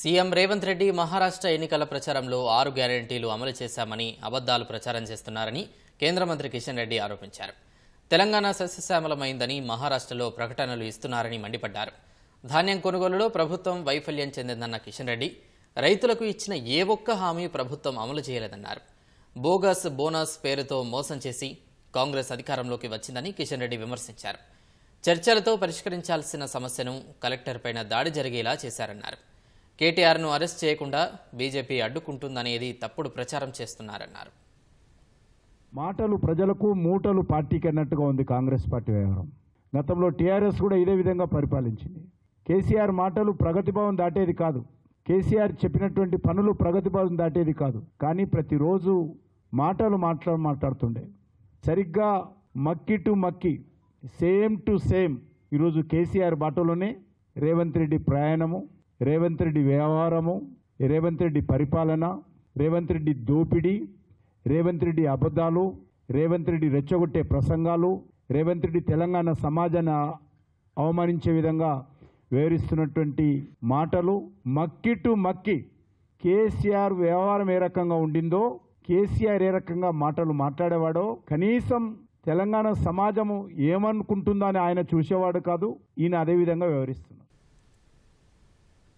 CM Revanth Reddy Maharashtra ఎన్నికల ప్రచారంలో 6 గ్యారెంటీలు అమలు చేశామని అబద్ధాలు ప్రచారం చేస్తున్నారని కేంద్ర మంత్రి కిషన్ రెడ్డి ఆరోపించారు. తెలంగాణ సస్యశ్యామలమైందని మహారాష్ట్రలో ప్రకటనలు ఇస్తున్నారని మండిపడ్డారు. ధాన్యం కొనుగోలులో ప్రభుత్వం వైఫల్యం చెందిందన్న కిషన్ రెడ్డి రైతులకు ఇచ్చిన ఏ ఒక్క హామీ ప్రభుత్వం అమలు చేయలేదన్నారు. బోగస్ బోనస్ పేరుతో మోసం చేసి కాంగ్రెస్ అధికారంలోకి వచ్చిందని కిషన్ రెడ్డి విమర్శించారు. చర్చలతో పరిష్కరించాల్సిన సమస్యను కలెక్టర్పైన దాడి జరిగేలా చేశారన్నారు. కేటీఆర్ను అరెస్ట్ చేయకుండా బీజేపీ అడ్డుకుంటుందనేది తప్పుడు ప్రచారం చేస్తున్నారన్నారు. మాటలు ప్రజలకు మూటలు పార్టీకి అన్నట్టుగా ఉంది కాంగ్రెస్ పార్టీ వ్యవహారం. గతంలో టీఆర్ఎస్ కూడా ఇదే విధంగా పరిపాలించింది. కేసీఆర్ మాటలు ప్రగతిభవన్ దాటేది కాదు, కేసీఆర్ చెప్పినటువంటి పనులు ప్రగతిభవన్ దాటేది కాదు. కానీ ప్రతిరోజు మాటలు మాట్లాడుతుండే. సరిగ్గా మక్కి టు మక్కి, సేమ్ టు సేమ్ ఈరోజు కేసీఆర్ బాటలోనే రేవంత్ రెడ్డి ప్రయాణము, రేవంత్ రెడ్డి వ్యవహారము, రేవంత్ రెడ్డి పరిపాలన, రేవంత్ రెడ్డి దోపిడీ, రేవంత్ రెడ్డి అబద్ధాలు, రేవంత్ రెడ్డి రెచ్చగొట్టే ప్రసంగాలు, రేవంత్ రెడ్డి తెలంగాణ సమాజాన్ని అవమానించే విధంగా వివరిస్తున్నటువంటి మాటలు. మక్కి టు మక్కి కేసీఆర్ వ్యవహారం ఏ రకంగా ఉండిందో, కేసీఆర్ ఏ రకంగా మాటలు మాట్లాడేవాడో, కనీసం తెలంగాణ సమాజము ఏమనుకుంటుందో అని ఆయన చూసేవాడు కాదు. ఈయన అదేవిధంగా వ్యవహరిస్తున్నారు.